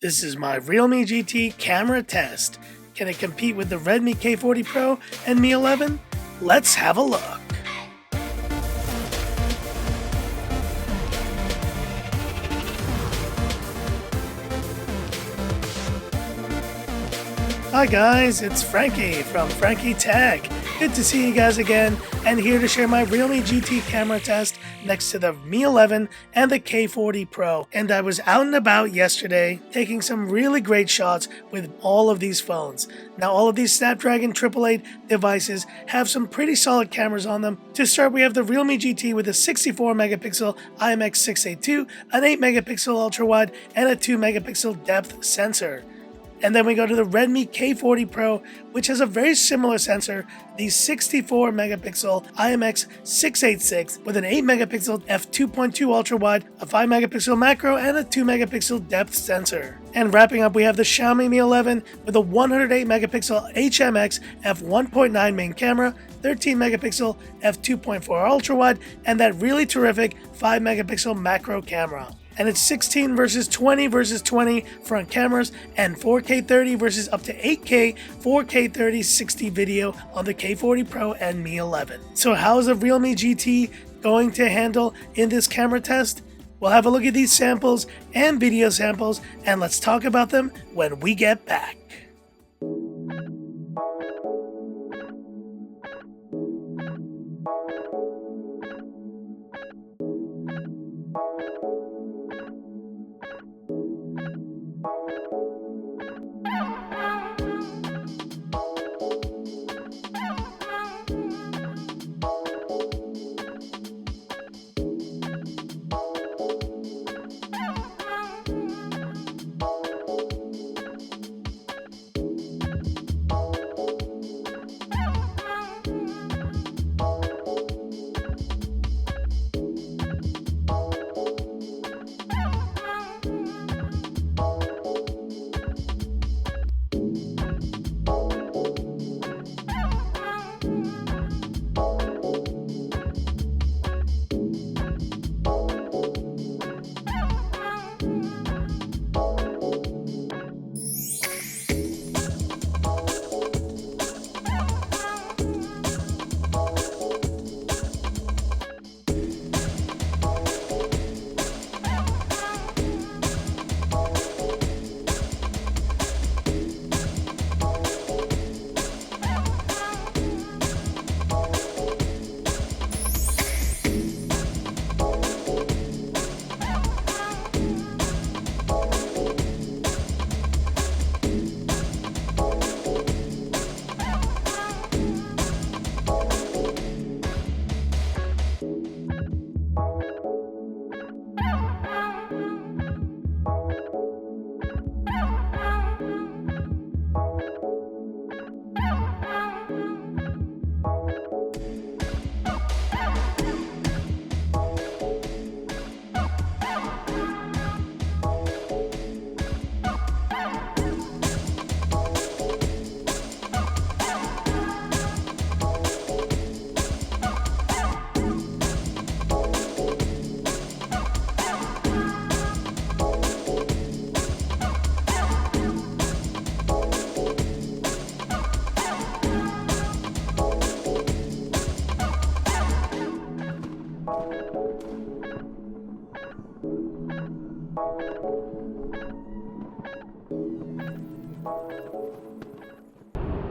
This is my Realme GT camera test. Can it compete with the Redmi K40 Pro and Mi 11? Let's have a look. Hi guys, it's Frankie from Frankie Tech. Good to see you guys again, and here to share my Realme GT camera test next to the Mi 11 and the K40 Pro. And I was out and about yesterday taking some really great shots with all of these phones. Now all of these Snapdragon 888 devices have some pretty solid cameras on them. To start, we have the Realme GT with a 64 megapixel IMX682, an 8 megapixel ultra wide, and a 2 megapixel depth sensor. And then we go to the Redmi K40 Pro, which has a very similar sensor, the 64 megapixel IMX686 with an 8 megapixel f2.2 ultra wide, a 5 megapixel macro, and a 2 megapixel depth sensor. And wrapping up, we have the Xiaomi Mi 11 with a 108 megapixel HMX f1.9 main camera, 13 megapixel f2.4 ultra wide, and that really terrific 5 megapixel macro camera. And it's 16 versus 20 versus 20 front cameras, and 4K 30 versus up to 8K 4K 30 60 video on the K40 Pro and Mi 11. So how is the Realme GT going to handle in this camera test? We'll have a look at these samples and video samples, and let's talk about them when we get back.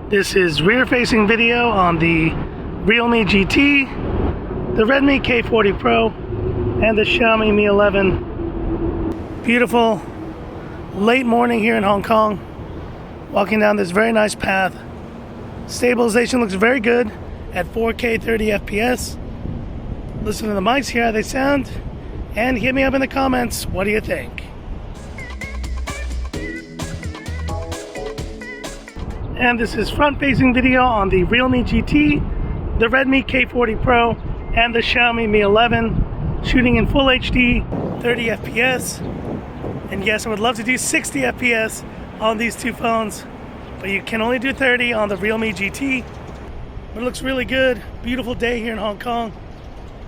This is rear-facing video on the Realme GT, the Redmi K40 Pro, and the Xiaomi Mi 11. Beautiful late morning here in Hong Kong. Walking down this very nice path. Stabilization looks very good at 4K 30 FPS. Listen to the mics, hear how they sound, and hit me up in the comments. What do you think? And this is front-facing video on the Realme GT, the Redmi K40 Pro, and the Xiaomi Mi 11, shooting in full HD, 30 FPS. And yes, I would love to do 60 FPS on these two phones, but you can only do 30 on the Realme GT. But it looks really good. Beautiful day here in Hong Kong.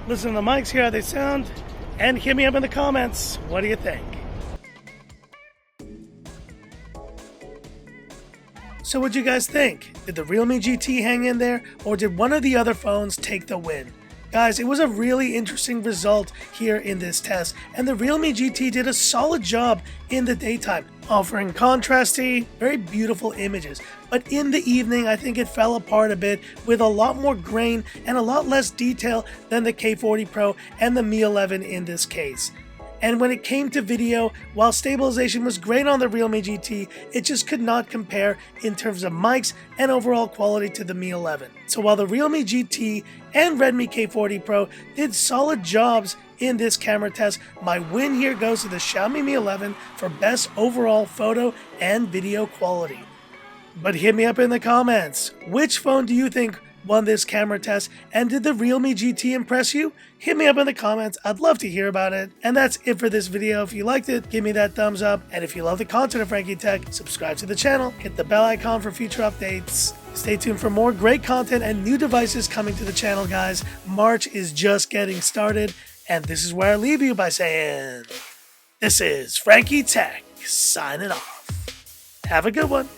Listen to the mics, hear how they sound, and hit me up in the comments. What do you think? So what'd you guys think? Did the Realme GT hang in there, or did one of the other phones take the win? Guys, it was a really interesting result here in this test, and the Realme GT did a solid job in the daytime, offering contrasty, very beautiful images. But in the evening, I think it fell apart a bit with a lot more grain and a lot less detail than the K40 Pro and the Mi 11 in this case. And when it came to video, while stabilization was great on the Realme GT, it just could not compare in terms of mics and overall quality to the Mi 11. So while the Realme GT and Redmi K40 Pro did solid jobs in this camera test, my win here goes to the Xiaomi Mi 11 for best overall photo and video quality. But hit me up in the comments. Which phone do you think won this camera test, and did the Realme GT impress you? Hit me up in the comments, I'd love to hear about it. And that's it for this video. If you liked it, give me that thumbs up, and if you love the content of Frankie Tech, subscribe to the channel, hit the bell icon for future updates. Stay tuned for more great content and new devices coming to the channel, guys. March is just getting started, and this is where I leave you by saying, this is Frankie Tech signing off. Have a good one.